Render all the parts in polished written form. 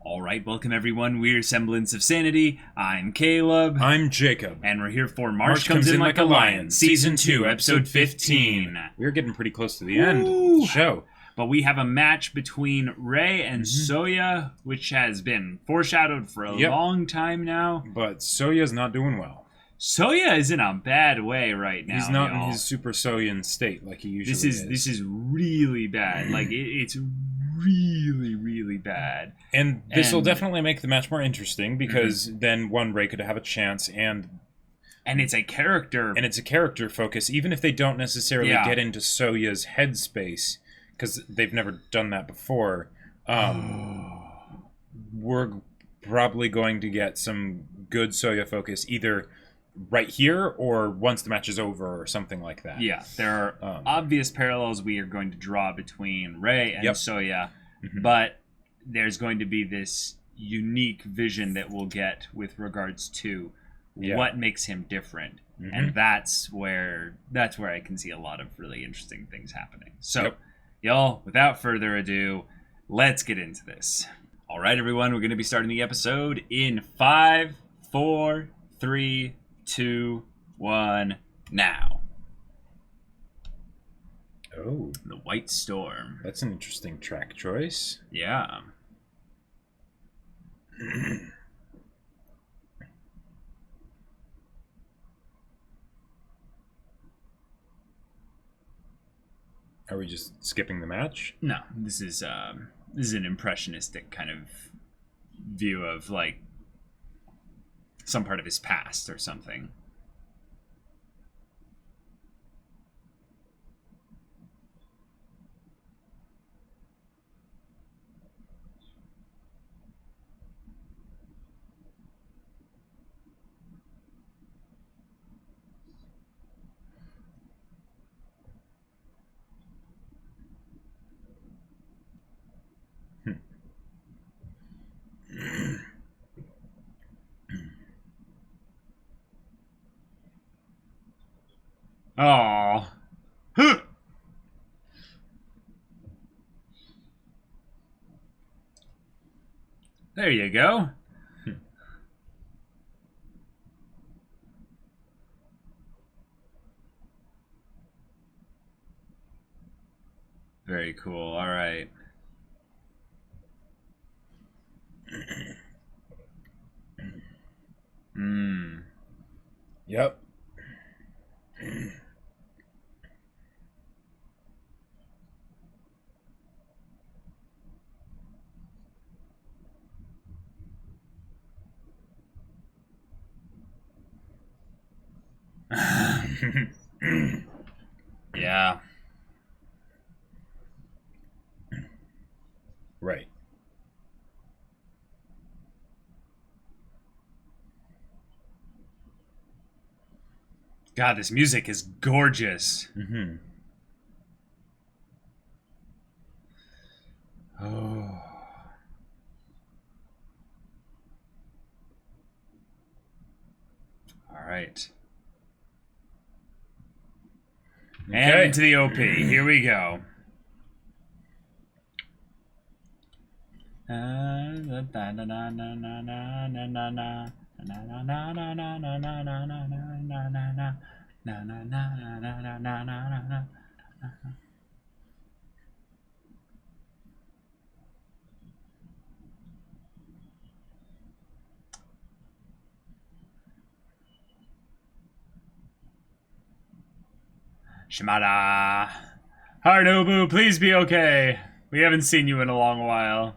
All right, welcome everyone. We're Semblance of Sanity. I'm Caleb. I'm Jacob. And we're here for March Comes In Like a Lion, Season 2, Episode 15. We're getting pretty close to the end of the show. But we have a match between Rei and Souya, which has been foreshadowed for a long time now. But Souya's not doing well. Souya is in a bad way right now. He's not in his Super Saiyan state like he usually is. This is really bad. It's really bad. And this will definitely make the match more interesting because then Rei could have a chance and it's a character. And it's a character focus, even if they don't necessarily get into Souya's headspace, because they've never done that before. We're probably going to get some good Souya focus either right here or once the match is over or something like that. Yeah, there are obvious parallels we are going to draw between Rei and Souya, but there's going to be this unique vision that we'll get with regards to what makes him different. And that's where I can see a lot of really interesting things happening. So, y'all, without further ado, let's get into this. All right, everyone, we're going to be starting the episode in 5, 4, 3, 2, 1, now. Oh. The White Storm. That's an interesting track choice. Yeah. Are we just skipping the match? No, this is an impressionistic kind of view of like some part of his past or something. Oh. There you go. Very cool. All right. Yep. Yeah. Right. God, this music is gorgeous. Oh. All right. And into the OP. Here we go. Shimada. Harunobu, please be okay. We haven't seen you in a long while.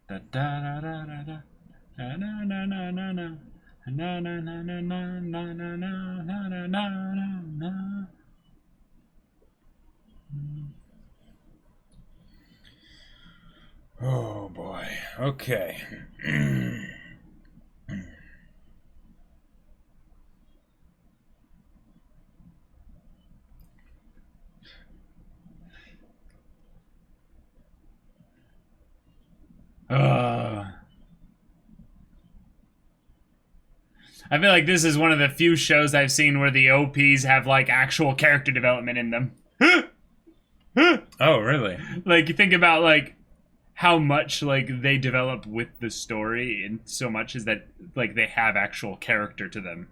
Da da da da da da. Na na na na na na. Na na na na na na na na na na na. Oh boy. Okay. I feel like this is one of the few shows I've seen where the OPs have like actual character development in them. Oh, really? Like, you think about, like, how much, like, they develop with the story, and so much is that, like, they have actual character to them.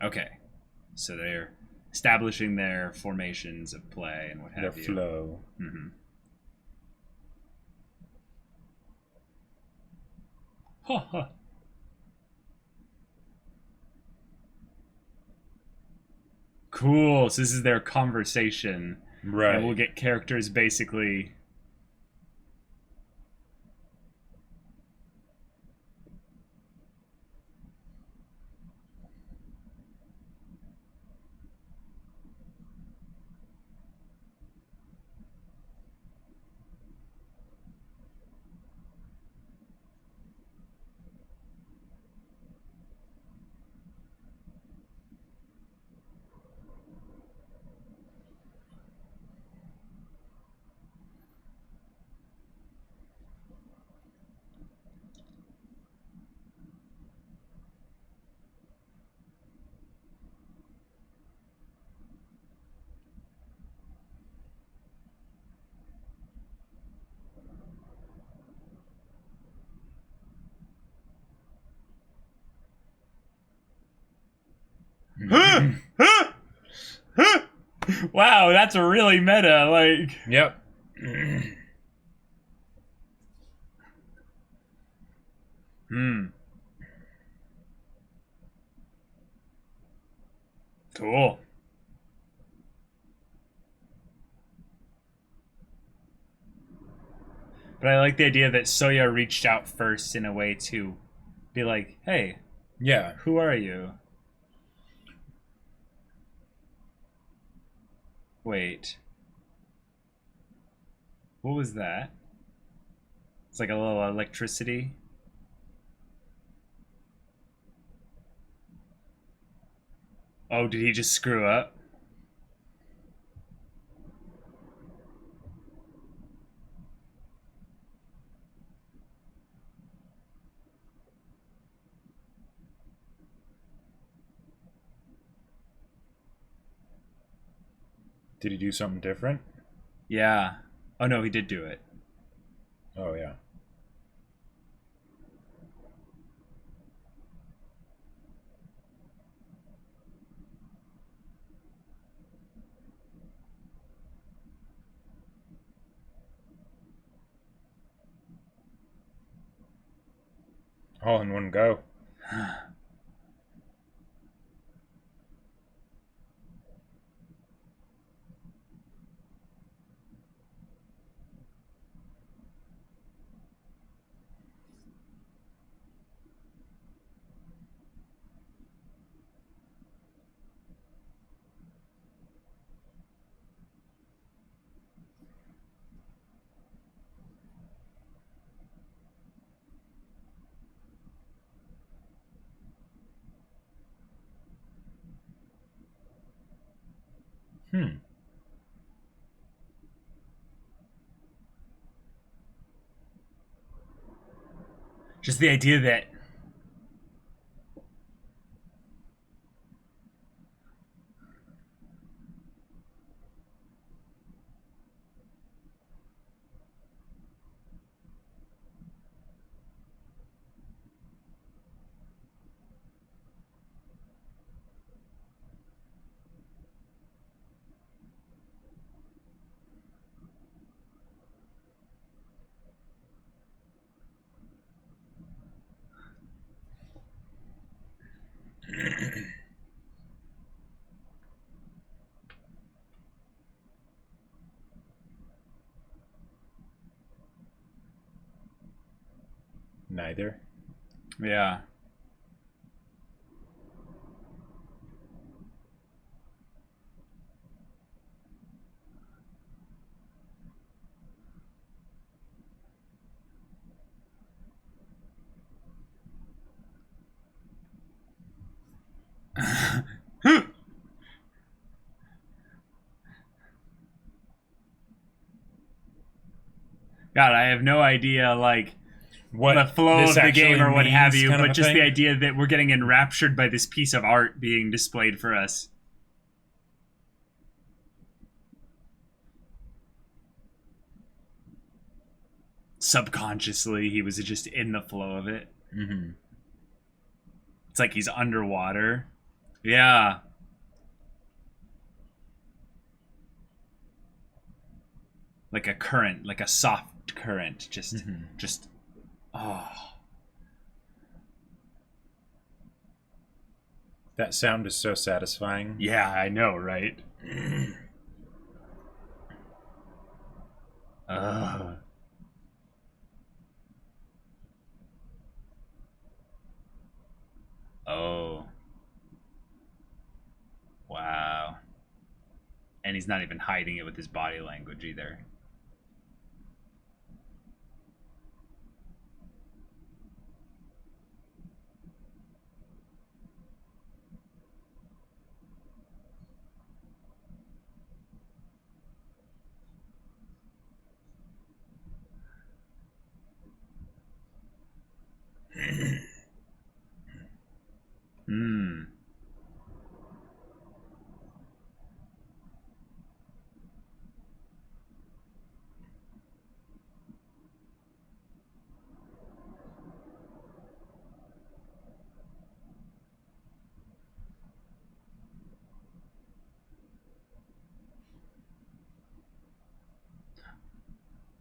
Okay. So they're establishing their formations of play and what have Their you. flow. Mm-hmm. Ha ha. Cool. So this is their conversation. Right. And we'll get characters basically. Wow, that's really meta. Like. Yep. Cool. But I like the idea that Souya reached out first in a way to be like, hey, Yeah. who are you? Wait. What was that? It's like a little electricity. Oh, did he just screw up? Did he do something different? Yeah. Oh no, he did do it. Oh, yeah. All in one go. Just the idea that Neither. yeah. God, I have no idea, like, the flow of the game or what have you, but just thing. the idea that we're getting enraptured by this piece of art being displayed for us. Subconsciously, he was just in the flow of it. Mm-hmm. It's like he's underwater. Yeah. Like a current, like a soft current. Just, oh. That sound is so satisfying. Yeah, I know, right? Oh. Wow. And he's not even hiding it with his body language either.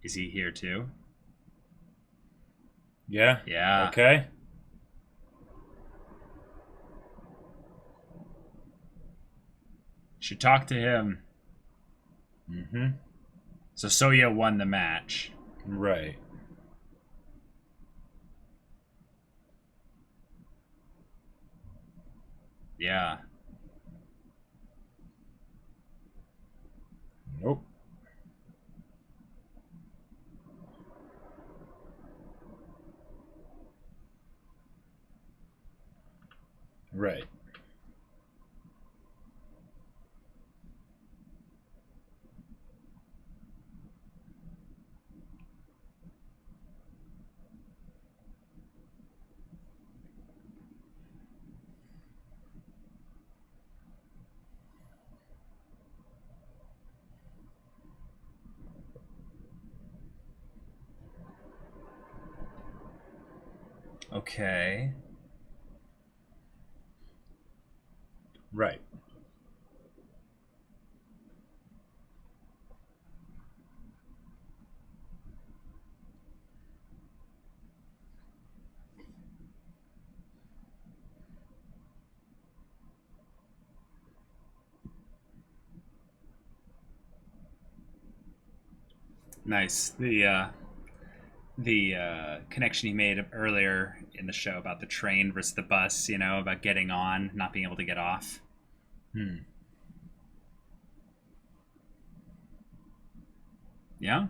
Is he here too? Yeah. Yeah. Okay. Should talk to him. Mm-hmm. So Souya won the match. Right. Yeah. Nope. Right. Okay. Right. Nice. The connection he made earlier in the show about the train versus the bus, you know, about getting on, not being able to get off. Yeah?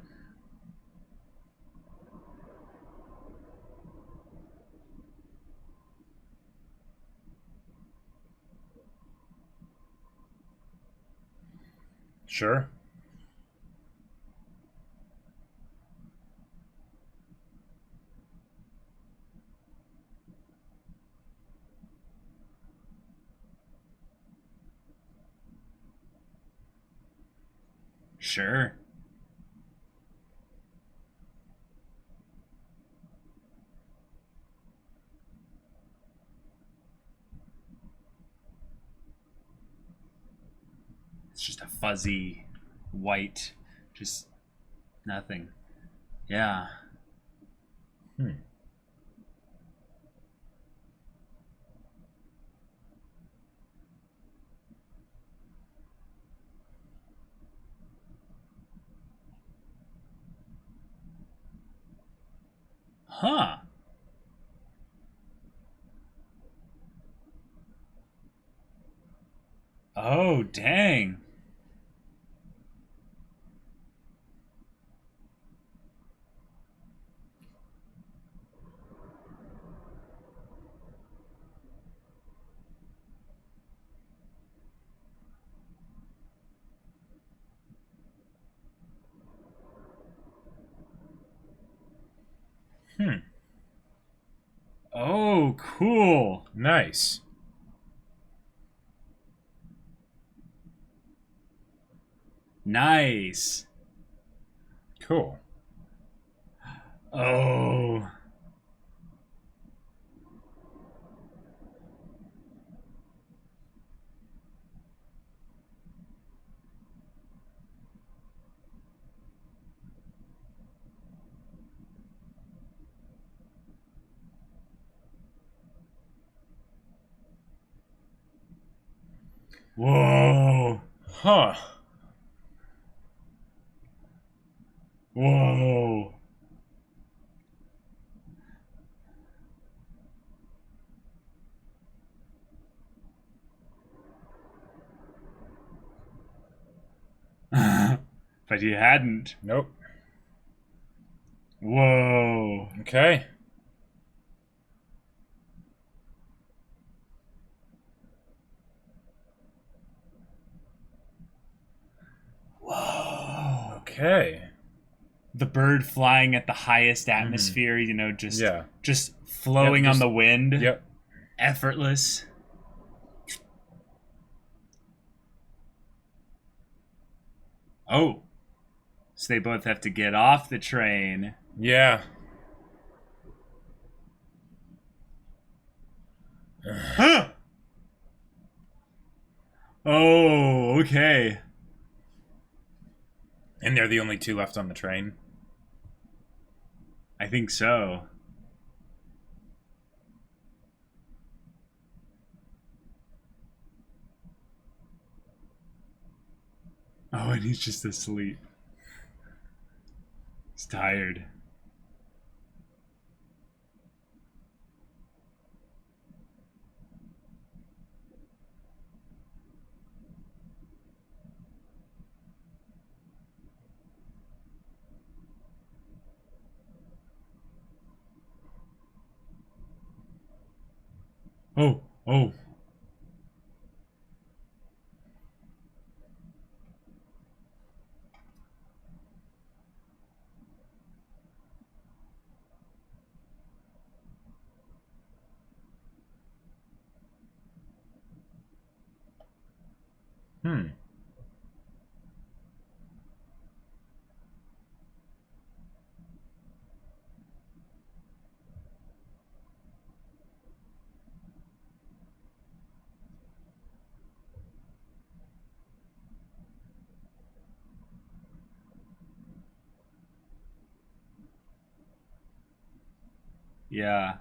Sure. Sure. It's just a fuzzy white, just nothing. Yeah. Huh. Oh, dang. Oh, cool. Nice. Nice. Cool. Oh. Whoa. Huh. Whoa. But he hadn't. Nope. Whoa. Okay. Whoa. Okay. The bird flying at the highest atmosphere, you know, just flowing on the wind. Yep. Effortless. Oh. So they both have to get off the train. Yeah. Huh. Oh, okay. And they're the only two left on the train. I think so. Oh, and he's just asleep. He's tired. Oh, oh. Hmm. Yeah.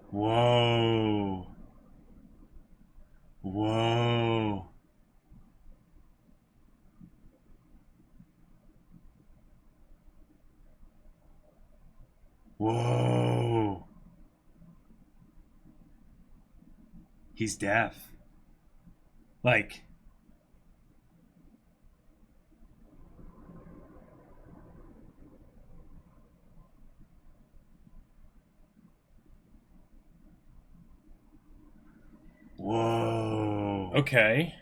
Whoa. Whoa. Whoa. He's deaf. Like, whoa. Okay.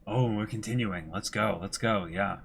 Oh, we're continuing. Let's go. Let's go. Yeah.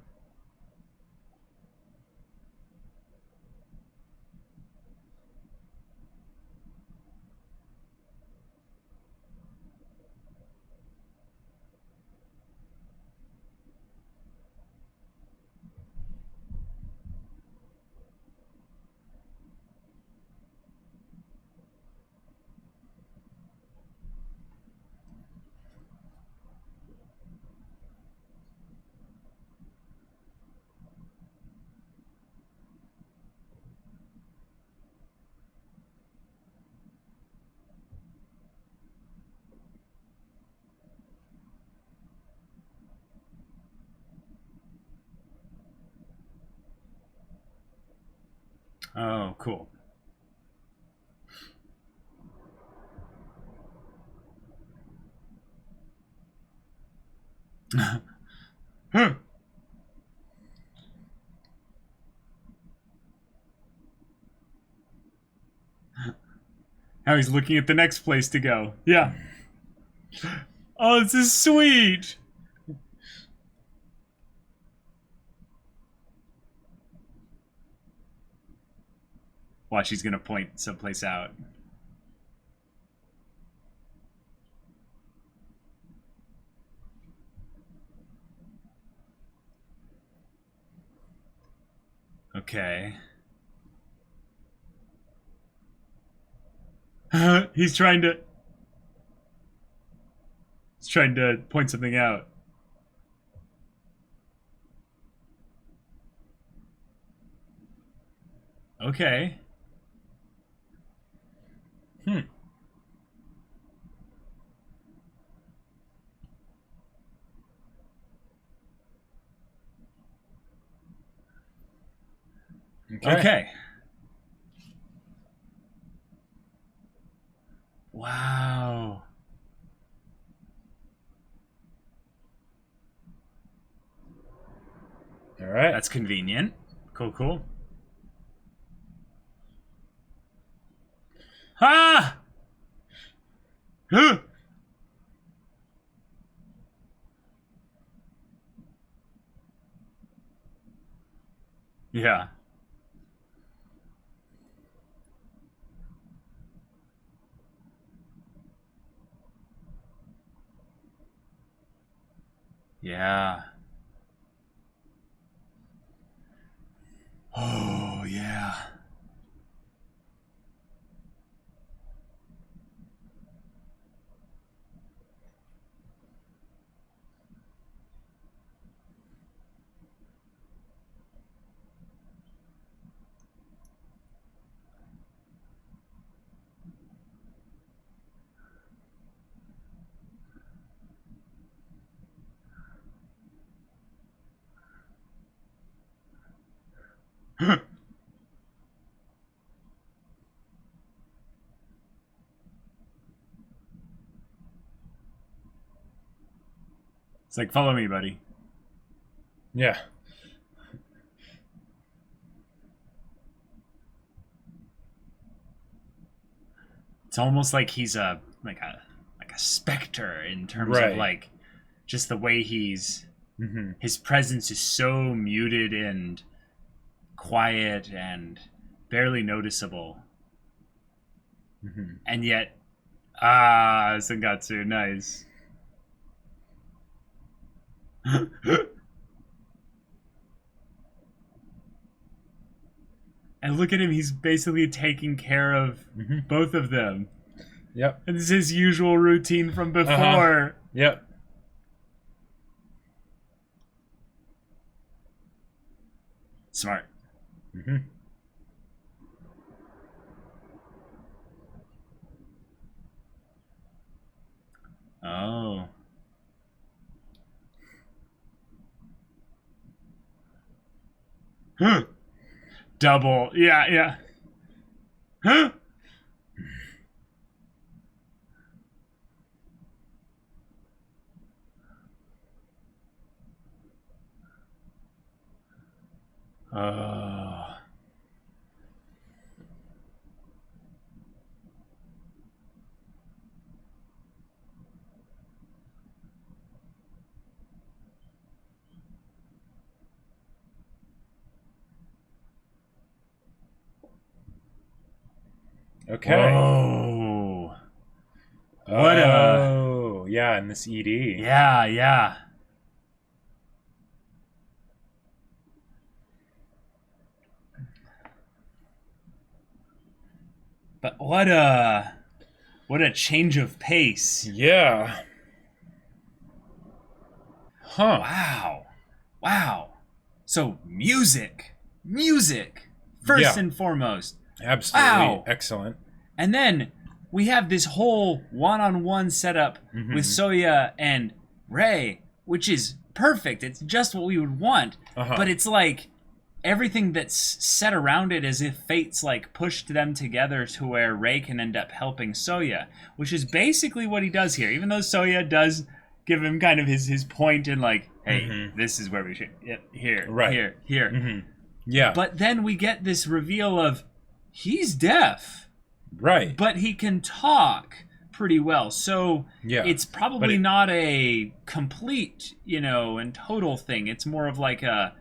Oh, cool. Huh. Now he's looking at the next place to go. Yeah. Oh, this is sweet. Watch, he's gonna point someplace out. Okay. He's trying to point something out. Okay. Okay. Wow. All right. That's convenient. Cool. Ah! Huh! Yeah. Yeah. Oh, yeah. It's like, follow me, buddy. Yeah. It's almost like he's a specter in terms of like just the way he's his presence is so muted and quiet and barely noticeable. And yet Sengatsu, nice. And look at him, he's basically taking care of both of them. Yep. And this is his usual routine from before. Yep. Smart. Oh. Double. Yeah. Huh? Okay. Whoa. Yeah, in this ED. Yeah. But what a change of pace. Yeah. Huh. Wow. So music first and foremost. Absolutely. Wow. Excellent. And then we have this whole one-on-one setup with Souya and Rei, which is perfect. It's just what we would want. But it's like everything that's set around it as if fate's like pushed them together to where Rei can end up helping Souya, which is basically what he does here. Even though Souya does give him kind of his point in like, hey, this is where we should here. Yeah. Yeah. But then we get this reveal of he's deaf. Right. But he can talk pretty well. So it's probably not a complete, and total thing. It's more of like a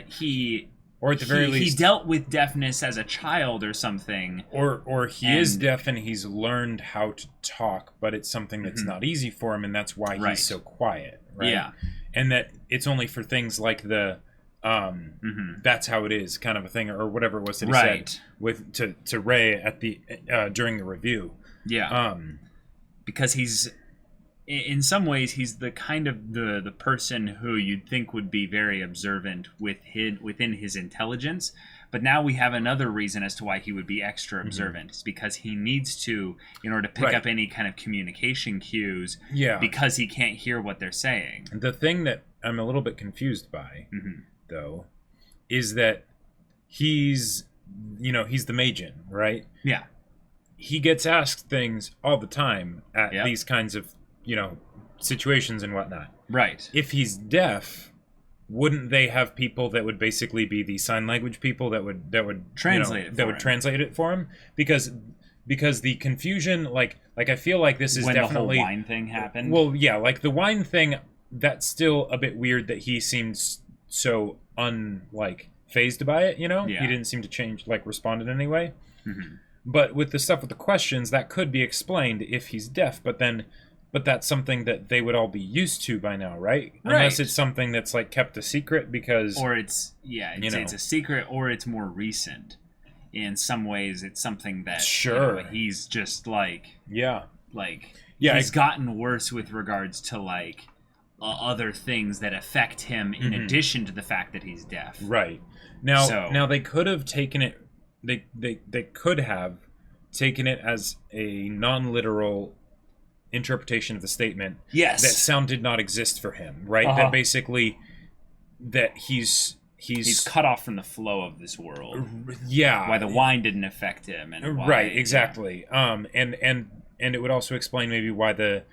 he, or at the very least, he dealt with deafness as a child or something. Or he is deaf and he's learned how to talk, but it's something that's not easy for him, and that's why he's so quiet. Right? Yeah. And that it's only for things like the that's how it is kind of a thing, or whatever it was that he said with to Ray at the during the review. Yeah. Because he's, in some ways, he's the kind of the person who you'd think would be very observant within his intelligence. But now we have another reason as to why he would be extra observant. It's because he needs to, in order to pick up any kind of communication cues, because he can't hear what they're saying. The thing that I'm a little bit confused by, though, is that he's the Majin, right? Yeah. He gets asked things all the time at these kinds of, situations and whatnot. Right. If he's deaf, wouldn't they have people that would basically be the sign language people that would translate translate it for him? Because the confusion, like I feel like this is definitely the whole wine thing happened. Well, yeah, like the wine thing, that's still a bit weird that he seems so phased by it. Yeah. He didn't seem to change, respond in any way. But with the stuff with the questions, that could be explained if he's deaf, but that's something that they would all be used to by now, right? Unless it's something that's kept a secret because... Or it's a secret, or it's more recent. In some ways, it's something that he's just he's gotten worse with regards to other things that affect him in addition to the fact that he's deaf. Right. Now they could have taken it... They could have taken it as a non-literal interpretation of the statement. Yes. That sound did not exist for him, right? That basically that he's cut off from the flow of this world. Yeah. Why the wine didn't affect him and why, right, exactly. And it would also explain maybe why the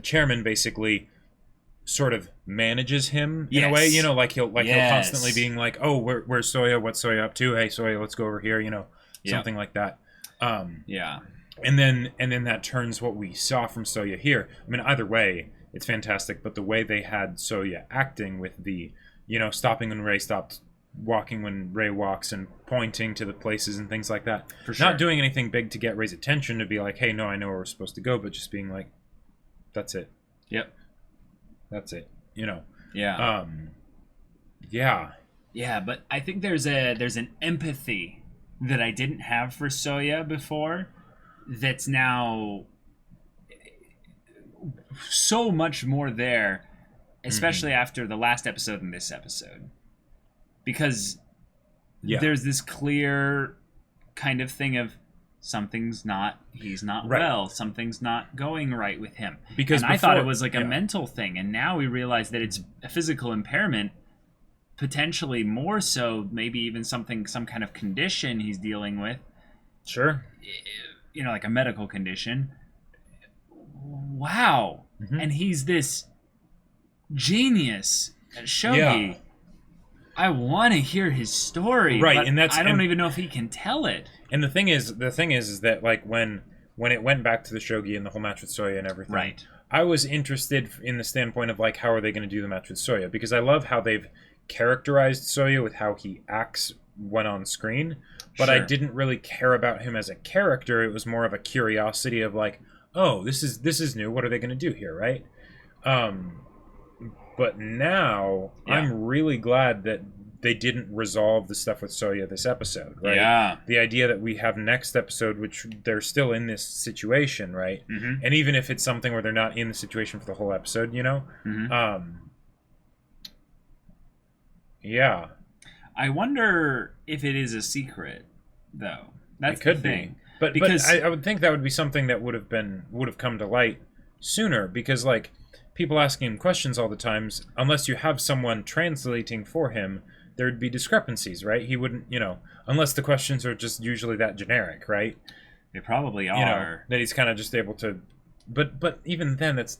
chairman basically sort of manages him in a way, he'll constantly being like, oh, where's Souya? What's Souya up to? Hey, Souya, let's go over here, something like that. And then that turns what we saw from Souya here. I mean, either way, it's fantastic, but the way they had Souya acting with the, stopping when Ray stopped, walking when Ray walks, and pointing to the places and things like that. For sure. Not doing anything big to get Ray's attention, to be like, hey, no, I know where we're supposed to go, but just being like, that's it. Yep. That's it, Yeah. Yeah, but I think there's an empathy that I didn't have for Souya before that's now so much more there, especially after the last episode and this episode. Because there's this clear kind of thing of he's not well, something's not going right with him. And I thought it was a mental thing, and now we realize that it's a physical impairment, potentially more so, maybe even some kind of condition he's dealing with. Sure. Like a medical condition. Wow. And he's this genius at shogi. Yeah. I want to hear his story, right? But and I don't even know if he can tell it. And the thing is that when it went back to the shogi and the whole match with Souya and everything, right? I was interested in the standpoint of how are they going to do the match with Souya, because I love how they've characterized Souya with how he acts when on screen, but I didn't really care about him as a character. It was more of a curiosity of oh, this is new. What are they going to do here, right? But now I'm really glad that they didn't resolve the stuff with Souya this episode, right? Yeah. The idea that we have next episode, which they're still in this situation, right? And even if it's something where they're not in the situation for the whole episode, yeah. I wonder if it is a secret, though. That's it could the thing. But I would think that would be something that would have come to light sooner, because people asking him questions all the times, unless you have someone translating for him, there'd be discrepancies, right? He wouldn't, unless the questions are just usually that generic, right? They probably are. That he's kind of just able to, but even then, it's,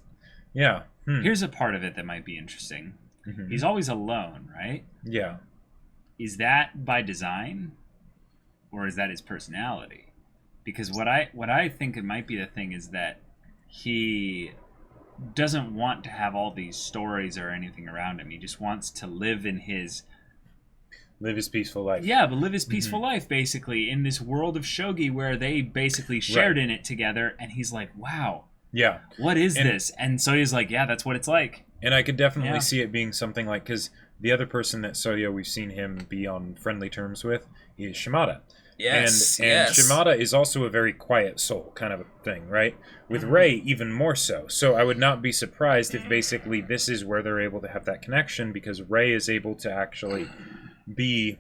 yeah. Here's a part of it that might be interesting. He's always alone, right? Yeah. Is that by design, or is that his personality? Because what I think it might be the thing is that he doesn't want to have all these stories or anything around him. He just wants to live his peaceful life. Yeah, but live his peaceful life, basically, in this world of shogi where they basically shared in it together. And he's like, wow. Yeah. What is this? And Soya's like, yeah, that's what it's like. And I could definitely see it being something like, because the other person that Souya, we've seen him be on friendly terms with, is Shimada. Yes, and Shimada is also a very quiet soul kind of a thing, right? With Rei, even more so. So I would not be surprised if basically this is where they're able to have that connection, because Rei is able to actually be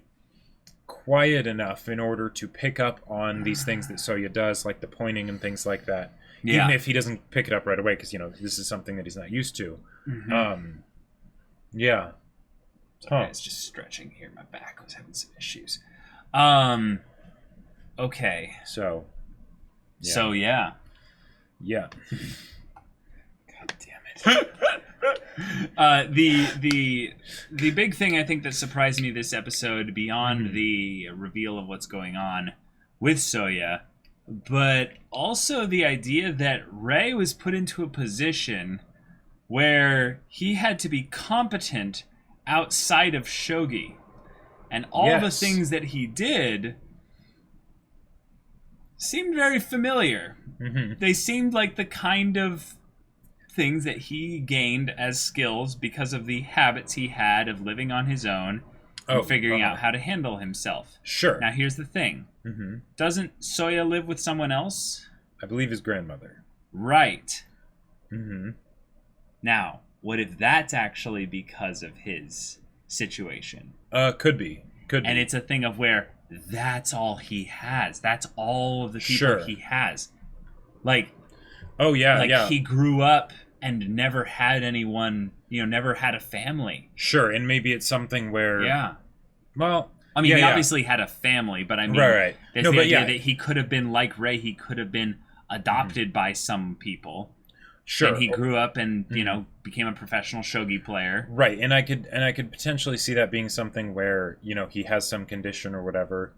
quiet enough in order to pick up on these things that Souya does, like the pointing and things like that. Yeah. Even if he doesn't pick it up right away, because, this is something that he's not used to. Yeah. Sorry, it's just stretching here. My back was having some issues. Okay. So, yeah. Yeah. God damn it. The big thing I think that surprised me this episode, beyond the reveal of what's going on with Souya, but also the idea that Rei was put into a position where he had to be competent outside of shogi, and all the things that he did seemed very familiar. They seemed like the kind of things that he gained as skills because of the habits he had of living on his own and figuring out how to handle himself. Sure. Now here's the thing. Doesn't Souya live with someone else? I believe his grandmother. Right. Now, what if that's actually because of his situation? Could be. And it's a thing of where that's all he has. That's all of the people he has. Like, he grew up and never had anyone, never had a family. Sure, and maybe it's something where... Well... I mean, he obviously had a family, but I mean... Right. There's the idea that he could have been like Rei. He could have been adopted by some people. Sure. And he grew up and, became a professional shogi player. Right, and I could potentially see that being something where, he has some condition or whatever,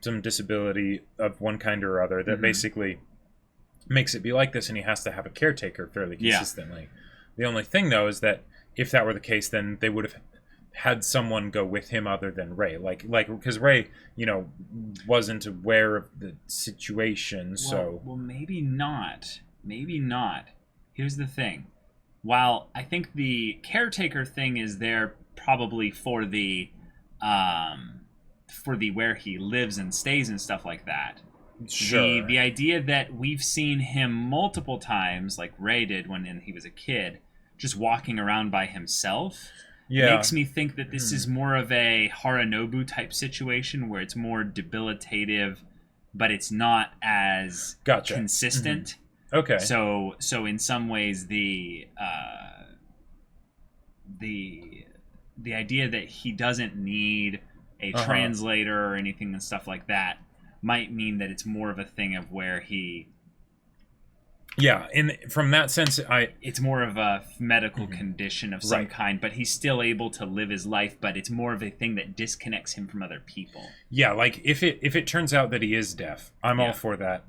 some disability of one kind or other that basically makes it be like this, and he has to have a caretaker fairly consistently. The only thing, though, is that if that were the case, then they would have had someone go with him other than Rei. Like because Rei, wasn't aware of the situation, so... Well, maybe not. Maybe not. Here's the thing. While I think the caretaker thing is there probably for the where he lives and stays and stuff like that. Sure. The idea that we've seen him multiple times, like Rei did when he was a kid, just walking around by himself, makes me think that this is more of a Haranobu type situation where it's more debilitative, but it's not as consistent. Okay. So in some ways the idea that he doesn't need a translator or anything and stuff like that might mean that it's more of a thing of where he... Yeah, and from that sense, it's more of a medical condition of some kind, but he's still able to live his life, but it's more of a thing that disconnects him from other people. Yeah, like, if it turns out that he is deaf, I'm all for that,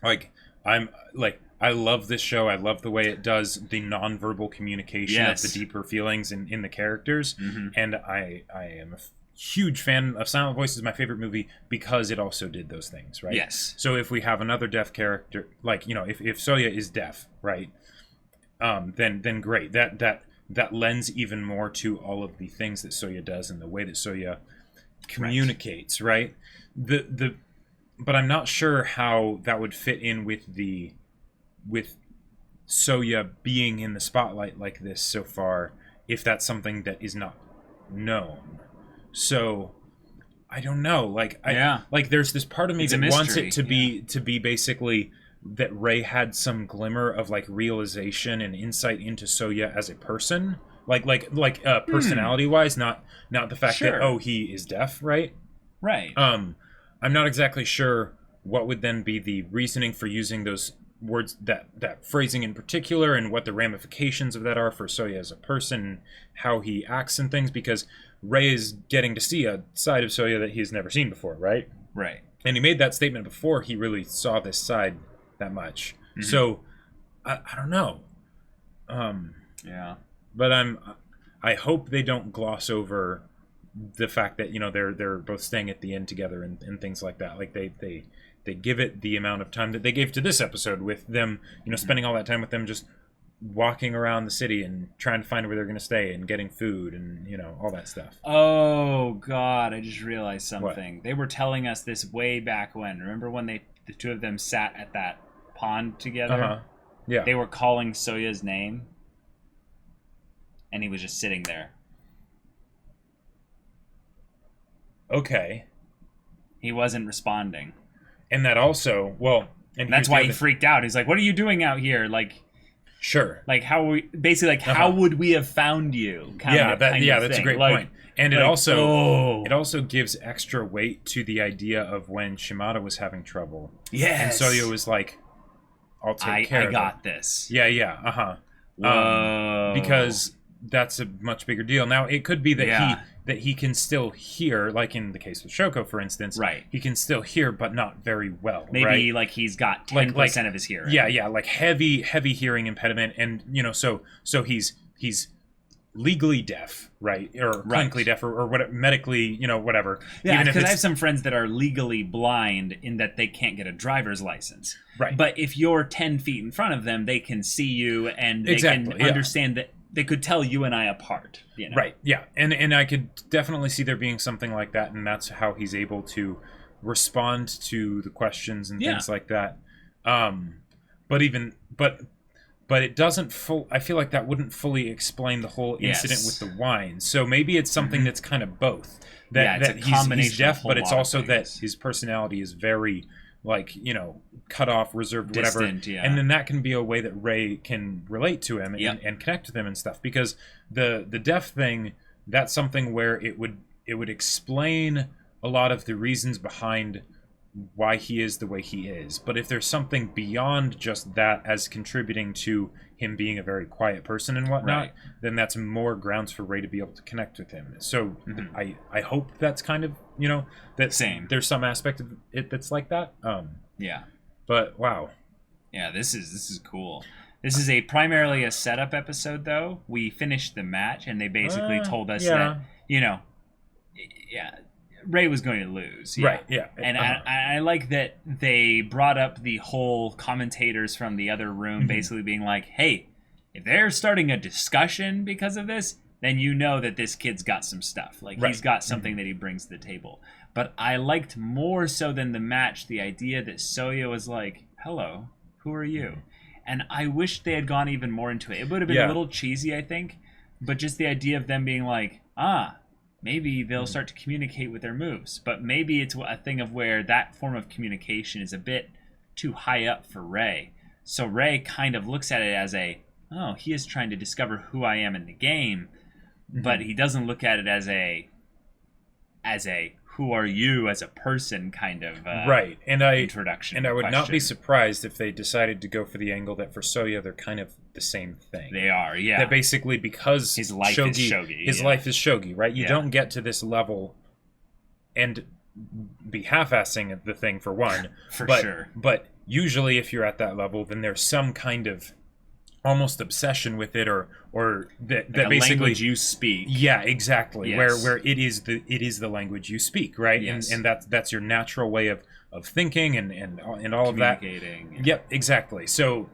Like, I love this show. I love the way it does the nonverbal communication of the deeper feelings in the characters, and I am a huge fan of Silent Voice. Is my favorite movie because it also did those things, right? Yes. So if we have another deaf character, like, if Souya is deaf, right, then great. That lends even more to all of the things that Souya does and the way that Souya communicates, right? But I'm not sure how that would fit in with Souya being in the spotlight like this so far, if that's something that is not known. So I don't know. Like there's this part of me that wants it to be basically that Rei had some glimmer of like realization and insight into Souya as a person, like personality wise, not the fact that he is deaf, right? Right. I'm not exactly sure what would then be the reasoning for using those words, that phrasing in particular, and what the ramifications of that are for Souya as a person, how he acts and things, because Rei is getting to see a side of Souya that he's never seen before, right? Right. And he made that statement before he really saw this side that much. Mm-hmm. So, I don't know. Yeah. But I hope they don't gloss over the fact that, you know, they're both staying at the inn together and things like that. Like they give it the amount of time that they gave to this episode with them, you know, spending all that time with them just walking around the city and trying to find where they're going to stay and getting food and, you know, all that stuff. Oh God, I just realized something. What? They were telling us this way back when. Remember when the two of them sat at that pond together? Uh-huh. Yeah. They were calling Souya's name, and he was just sitting there. Okay. He wasn't responding. And that also, well, and that's why he freaked out. He's like, "What are you doing out here?" Like, sure. Like how we basically like how would we have found you? That's a great point. And it also gives extra weight to the idea of when Shimada was having trouble. Yes. And Souya was like, "I'll take care of it. I got this." Yeah. Whoa. Because that's a much bigger deal. Now it could be that he can still hear, like in the case with Shoko, for instance. Right. He can still hear, but not very well. Maybe right? like he's got 10% of his hearing. Yeah, like heavy hearing impediment, and you know, so he's legally deaf, right, or clinically deaf, or what, medically, you know, whatever. Yeah, because I have some friends that are legally blind in that they can't get a driver's license. Right. But if you're 10 feet in front of them, they can see you and they can understand that. They could tell you and I apart. You know? Right, yeah. And I could definitely see there being something like that, and that's how he's able to respond to the questions and things like that. But it doesn't I feel like that wouldn't fully explain the whole incident with the wine. So maybe it's something that's kind of both. That he's deaf, but it's also that his personality is very, like, you know, cut off, reserved, distant, whatever. And then that can be a way that Ray can relate to him and connect with him and stuff. Because the deaf thing, that's something where it would explain a lot of the reasons behind why he is the way he is. But if there's something beyond just that as contributing to him being a very quiet person and whatnot, then that's more grounds for Ray to be able to connect with him. So I hope that's kind of, you know, that there's some aspect of it that's like that. Yeah. But wow. Yeah, this is cool. This is primarily a setup episode, though. We finished the match, and they basically told us that, you know, Ray was going to lose. Right, yeah. And I like that they brought up the whole commentators from the other room basically being like, hey, if they're starting a discussion because of this, then you know that this kid's got some stuff. Like, he's got something that he brings to the table. But I liked more so than the match the idea that Souya was like, hello, who are you? And I wish they had gone even more into it. It would have been a little cheesy, I think. But just the idea of them being like, maybe they'll start to communicate with their moves. But maybe it's a thing of where that form of communication is a bit too high up for Ray. So Ray kind of looks at it as he is trying to discover who I am in the game. But he doesn't look at it as a who are you as a person kind of introduction. And I would not be surprised if they decided to go for the angle that for Souya they're kind of the same thing. They are, yeah. That basically because his life is shogi. His life is shogi, right? You don't get to this level and be half-assing the thing for one. Sure. But usually if you're at that level, then there's some kind of almost obsession with it, or that basically language you speak. Yeah, exactly. Yes. Where it is the language you speak, right? Yes. And that's your natural way of thinking and all of that. Communicating. Yep, exactly. So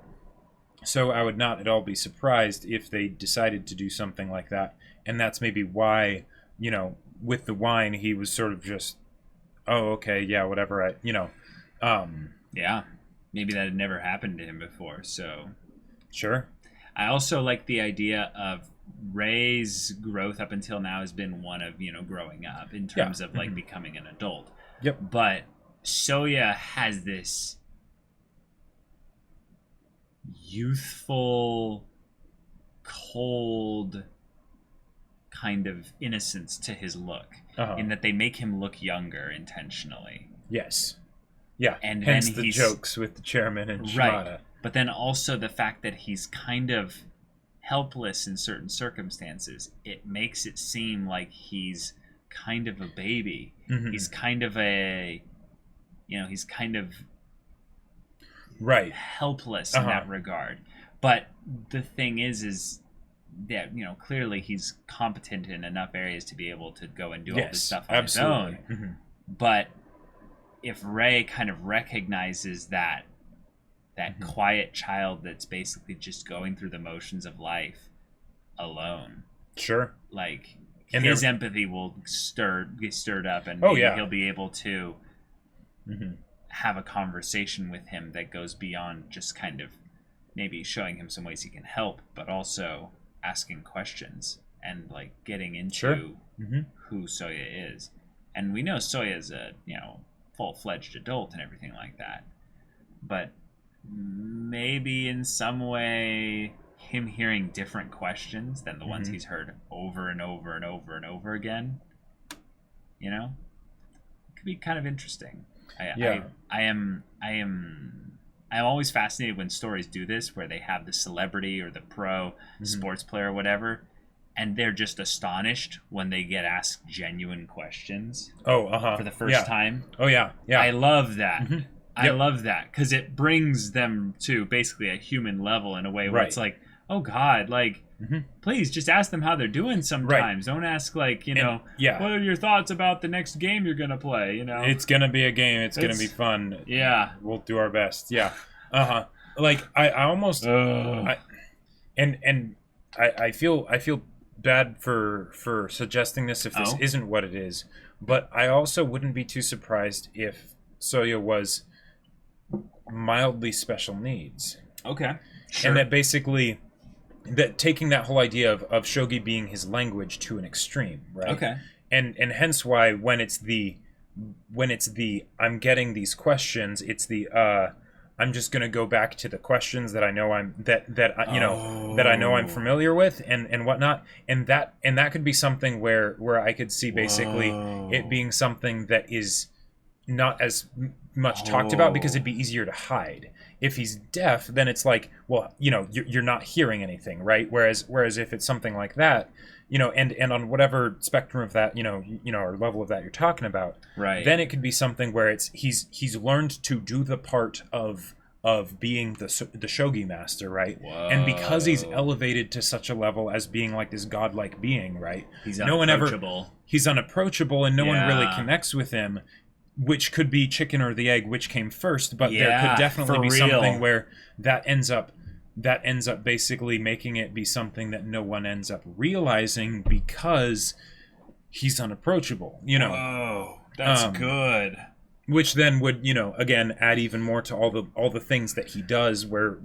I would not at all be surprised if they decided to do something like that, and that's maybe why, you know, with the wine he was sort of just, oh, okay, yeah, whatever. Yeah, maybe that had never happened to him before. So. Sure. I also like the idea of Ray's growth up until now has been one of, you know, growing up in terms of like becoming an adult. Yep. But Souya has this youthful, cold kind of innocence to his look, in that they make him look younger intentionally. Yes. Yeah. And hence then the jokes with the chairman and Shimada. Right. But then also the fact that he's kind of helpless in certain circumstances. It makes it seem like he's kind of a baby. He's kind of he's kind of right helpless in that regard. But the thing is that clearly he's competent in enough areas to be able to go and do all this stuff on his own. Mm-hmm. But if Ray kind of recognizes that quiet child that's basically just going through the motions of life alone, sure, like his empathy will be stirred up, and he'll be able to have a conversation with him that goes beyond just kind of maybe showing him some ways he can help, but also asking questions and like getting into who Souya is. And we know Souya is a full-fledged adult and everything like that, but maybe in some way him hearing different questions than the ones he's heard over and over and over and over again, it could be kind of interesting. I'm always fascinated when stories do this, where they have the celebrity or the pro sports player or whatever, and they're just astonished when they get asked genuine questions for the first time. I love that. I love that because it brings them to basically a human level in a way where it's like, oh God, like, please just ask them how they're doing sometimes. Don't ask like, what are your thoughts about the next game you're going to play, It's going to be a game. It's going to be fun. Yeah. We'll do our best. Yeah. Like I almost I feel bad for suggesting this if this isn't what it is, but I also wouldn't be too surprised if Souya was mildly special needs. Okay. Sure. And that basically that taking that whole idea of shogi being his language to an extreme, right? Okay. And hence why when it's the I'm getting these questions, it's the I'm just gonna go back to the questions that I know I know I'm familiar with and whatnot, and that could be something where I could see basically it being something that is not as much talked about because it'd be easier to hide. If he's deaf, then it's like, well, you're not hearing anything, right? Whereas if it's something like that, and on whatever spectrum of that, or level of that you're talking about, right? Then it could be something where it's he's learned to do the part of being the shogi master, right? Whoa. And because he's elevated to such a level as being like this godlike being, right? He's unapproachable. He's unapproachable, and no one really connects with him. Which could be chicken or the egg, which came first, but there could definitely be something where that ends up basically making it be something that no one ends up realizing because he's unapproachable, Oh, that's good. Which then would, again, add even more to all the things that he does where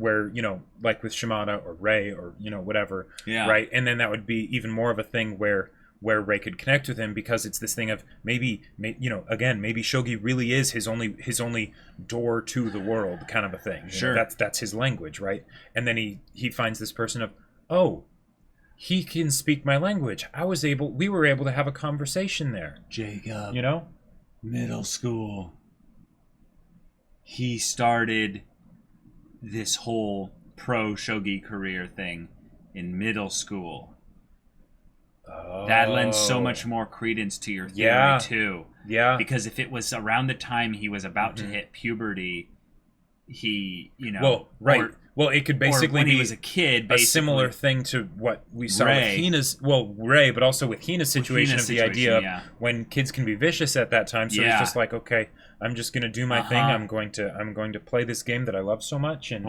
like with Shimada or Ray or, whatever, right? And then that would be even more of a thing where Ray could connect with him because it's this thing of maybe shogi really is his only door to the world kind of a thing. Sure. That's his language, right? And then he finds this person of, he can speak my language. We were able to have a conversation there. Jacob. Middle school. He started this whole pro shogi career thing in middle school. That lends so much more credence to your theory too. Yeah. Because if it was around the time he was about to hit puberty, he, Well, it could basically when be he was a kid, a similar thing to what we saw with Hina's. Well, Ray, but also with Hina's situation the idea of when kids can be vicious at that time. So it's just like, okay, I'm just gonna do my thing. I'm going to play this game that I love so much, and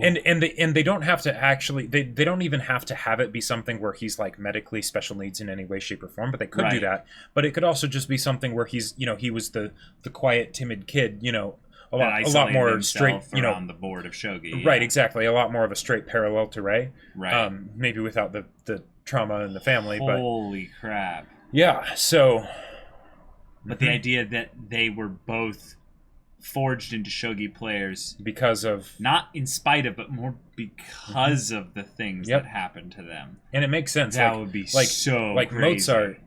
And they don't have to actually they don't even have to have it be something where he's like medically special needs in any way, shape, or form, but they could do that. But it could also just be something where he's he was the quiet, timid kid, a lot more straight, on the board of shogi. Right, exactly. A lot more of a straight parallel to Ray. Right. Maybe without the trauma in the family. Holy crap. Yeah, so but the idea that they were both forged into shogi players because of not in spite of, but more because of the things that happened to them, and it makes sense. That would be so like crazy. Mozart,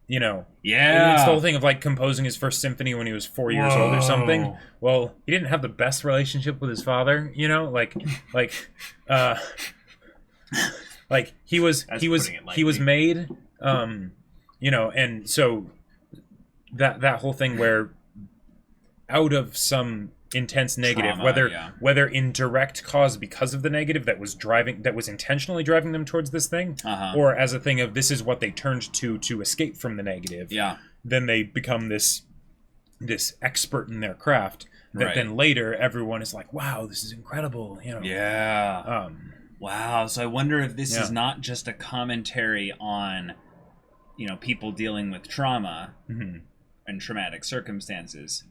it's the whole thing of like composing his first symphony when he was 4 years old or something. Well, he didn't have the best relationship with his father, like he was made, and so that whole thing where out of some intense negative, whether in direct cause because of the negative that was intentionally driving them towards this thing, or as a thing of this is what they turned to escape from the negative. Yeah. Then they become this expert in their craft that then later everyone is like, wow, this is incredible. Yeah. Wow. So I wonder if this is not just a commentary on, people dealing with trauma and traumatic circumstances,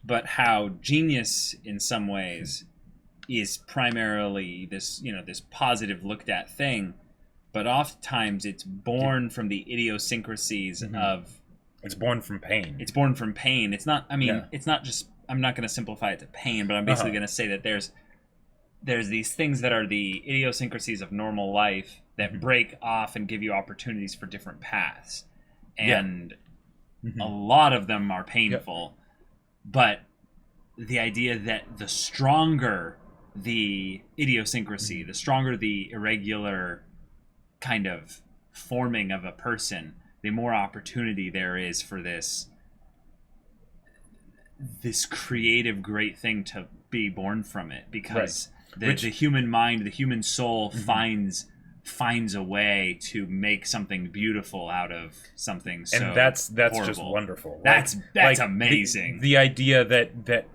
but how genius in some ways is primarily this, this positive looked at thing, but oftentimes it's born from the idiosyncrasies of... It's born from pain. It's born from pain. It's not, it's not just... I'm not going to simplify it to pain, but I'm basically going to say that there's these things that are the idiosyncrasies of normal life that break off and give you opportunities for different paths. And a lot of them are painful. But the idea that the stronger the idiosyncrasy, the stronger the irregular kind of forming of a person, the more opportunity there is for this creative great thing to be born from it, because the human mind, the human soul finds a way to make something beautiful out of something so and that's horrible. Just wonderful. That's amazing. The idea that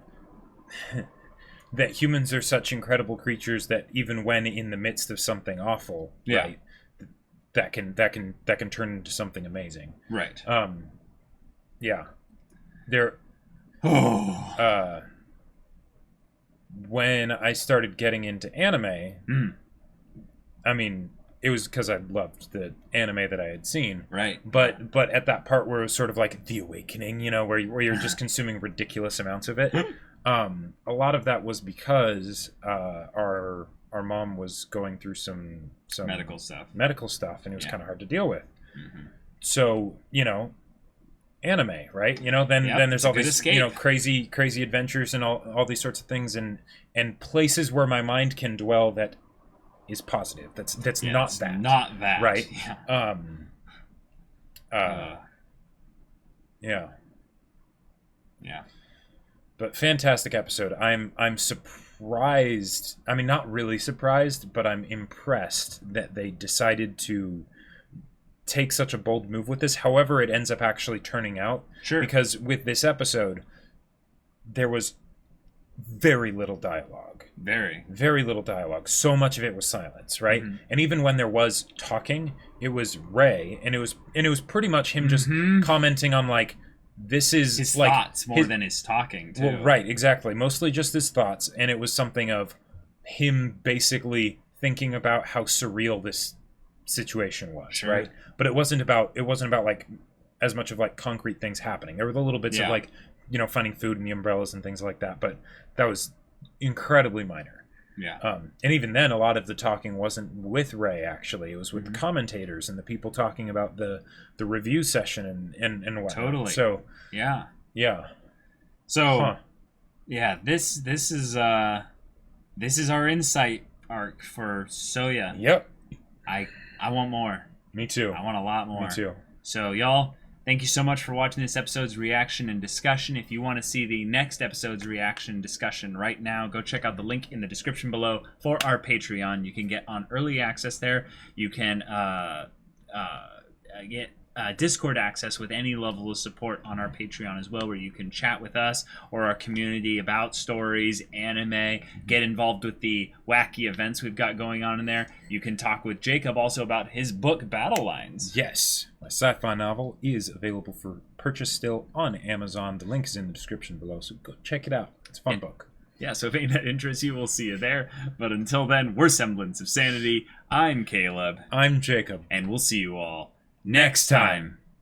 that humans are such incredible creatures that even when in the midst of something awful, right, that can turn into something amazing. Right. There when I started getting into anime, I mean, it was because I loved the anime that I had seen. Right. But at that part where it was sort of like the awakening, where you're just consuming ridiculous amounts of it, a lot of that was because our mom was going through some medical stuff, and it was kind of hard to deal with. So, anime, right? Then there's all these escape. Crazy adventures and all these sorts of things and places where my mind can dwell that is positive. That's not that. Not that. Right. Yeah. But fantastic episode. I'm surprised. I mean, not really surprised, but I'm impressed that they decided to take such a bold move with this. However, it ends up actually turning out. Sure. Because with this episode, there was very little dialogue. Very little dialogue. So much of it was silence, right? And even when there was talking, it was Ray, and it was pretty much him just commenting on like, this is his like thoughts more than his talking too. Well, right, exactly. Mostly just his thoughts, and it was something of him basically thinking about how surreal this situation was, right? But it wasn't about like as much of like concrete things happening. There were the little bits of like, finding food in the umbrellas and things like that, but that was incredibly minor. And even then, a lot of the talking wasn't with Ray, actually. It was with the commentators and the people talking about the review session and whatnot. Totally. So yeah. So this is our insight arc for Souya. Yep. I want more. Me too. I want a lot more. Me too. So y'all, thank you so much for watching this episode's reaction and discussion. If you want to see the next episode's reaction discussion right now, go check out the link in the description below for our Patreon. You can get on early access there. You can get Discord access with any level of support on our Patreon as well, where you can chat with us or our community about stories, anime, get involved with the wacky events we've got going on in there. You can talk with Jacob also about his book, Battle Lines. Yes, my sci-fi novel is available for purchase still on Amazon. The link is in the description below, so go check it out. It's a fun book. Yeah, so if ain't that interests you, we'll see you there. But until then, we're Semblance of Sanity. I'm Caleb. I'm Jacob. And we'll see you all next time.